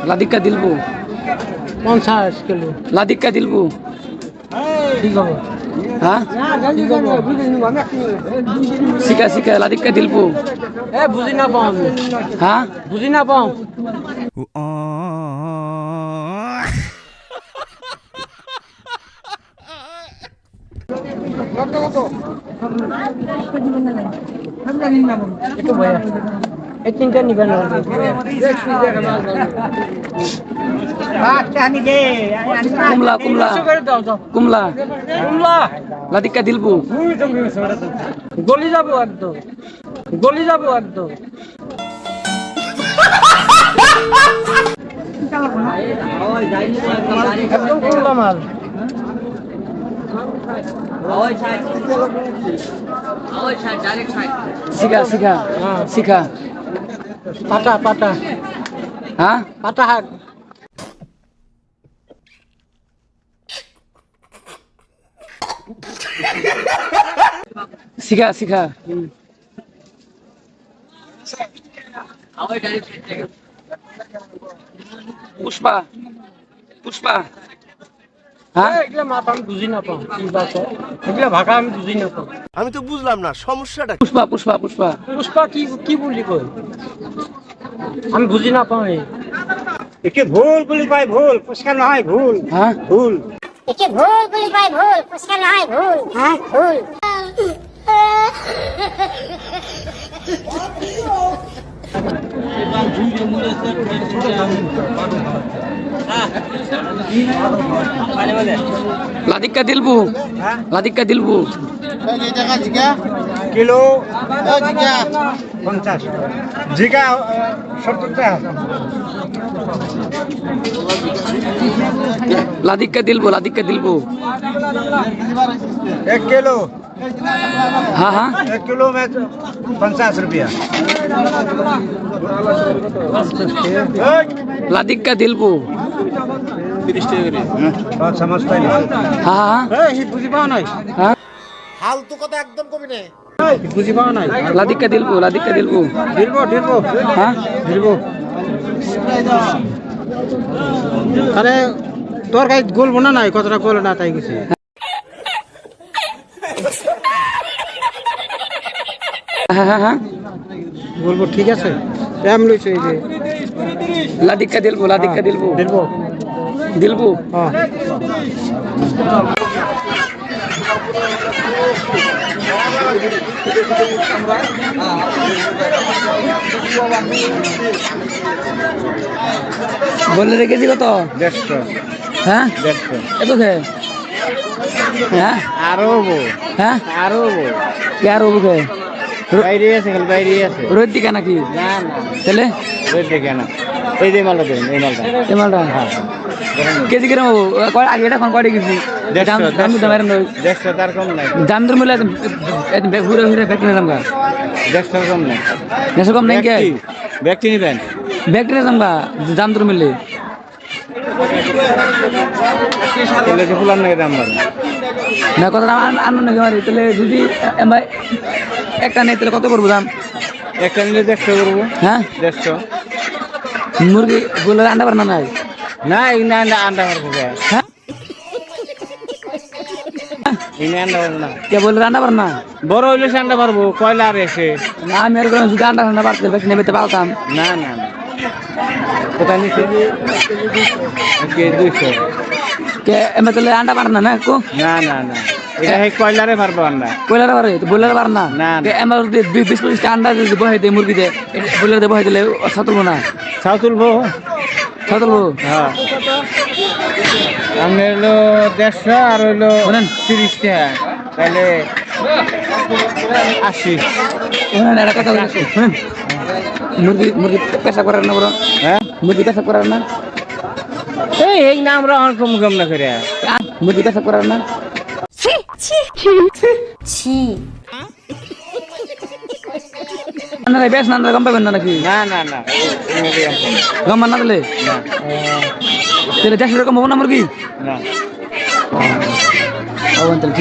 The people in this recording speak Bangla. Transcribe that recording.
লাদিক্কা দিলবু 50 কিলো লাদিক্কা দিলবু ঠিক হবে হ্যাঁ শিখা শিখা লাদিক্কা দিলবু বুঝি না পাও আমি হ্যাঁ বুঝি না পাও একটু ভয়া এই তিনটা নিবেন কুমলা কুমলা কুমলা কুমলা লাদিক্কা দিলবু গলি যাবো একদম গলি যাবো একদম একদম কুমলা মাল শিখা শিখা শিখা পাটা পাটা হ্যাঁ পাটা হাট শিখা শিখা পুষ্পা পুষ্পা হ্যাঁ এগুলা মাথা আমি বুঝি না পাও কি বাচ্চা এগুলা ভাষা আমি বুঝি না পাও আমি তো বুঝলাম না সমস্যাটা কি? পুষ্পা পুষ্পা পুষ্পা পুষ্পা কি কি বলি কই আমি বুঝি না পাও একে ভুল বলি পাই ভুল পুষ্কার নয় ভুল হ্যাঁ ভুল একে ভুল বলি পাই ভুল পুষ্কার নয় ভুল হ্যাঁ ভুল লাদিক্কা দিলবু লাদিক্কা দিলবু কিলো 50 জিগা 70 টাকা লাদিক্কা দিলবু লাদিক্কা দিলবু 1 किलो हाँ हाँ 1 किलो में 50 रुपया लादिक्का दिलबू बात समझता ही नहीं हाँ हाँ বুঝি পাও নাই हाँ ফালতু কথা একদম কবি না। বুঝি পাও নাই लादिक्का दिलबू দিলবো দিলবো हाँ দিলবো আরে তোর গাই গোলবো না নাই কতটা গোল না তাই কিছু हाँ हाँ हाँ বলবো ঠিক আছে এম লইছে এই যে लादिक्का दिलबू দিলবো दिलबू হ্যাঁ बोले रे केजी कत 150 हाँ 150 এত খে হ্যাঁ আরো বো হ্যাঁ আরো বো কে আর ওকে বাইরে আছে খালি বাইরে আছে রোদ দিকা নাকি না না তাহলে ওই দেখে না এই যে মালটা দেন এই মালটা এই মালটা কেজি কিরম হবো কয় আগে এটা কয়টা কেজি দাম দাম দাম এরম 150 তার কম নাই দাম দর মিলে ঘুরে ঘুরে ব্যাগ নিলাম গা 150 কম নাই দেড়শো কম নাই কে ব্যক্তি নিবেন ব্যাগ নিলাম গা দাম দর মিলে তাহলে যে ফুলার নাকি দাম বাড়ে না কত দাম আনো নাকি মারি তাহলে যদি ভাই একটা নেই তাহলে কত করবো দাম একটা নিলে 150 করবো হ্যাঁ 150 মুরগি বলে আন্ডা পার না নাই না এই না আন্ডা পারবো হ্যাঁ এই না আন্ডা পারবো না কে বলে আন্ডা পার না বড় হইলে সে আন্ডা পারবো কয়লা আর এসে না আমি আর যদি আন্ডা পারতে বেশি নেবে পারতাম না না না কোথায় নিচ্ছে কে 200 কে এমে তাহলে আন্ডা পার না না কো না না না এটা হে কয়লারে পারবো আন্ডা কয়লার পারে তো বইলার পার না না, না। কে এমে যদি 20-25 আন্ডা যদি বহাই দেয় মুরগিতে বইলার দে বহাই দিলে সাতুলবো না ছাউ তুলবো সাতুলবো হ্যাঁ আমি হইলো 150 আর হইলো বলেন 30 টাকা তাহলে 80 শুনেন এটা কথা শুনেন মুরগি মুরগি পেশা করার না বড় হ্যাঁ মুরগি পেশা করার না এই না আমরা অনেক কম কম না করে মুরগি পেশা করার না ছি না বেশ না গম পাবেন না নাকি না না না গম না দিলে না তাহলে 100 রকম হবো না মুরগি না ও তাহলে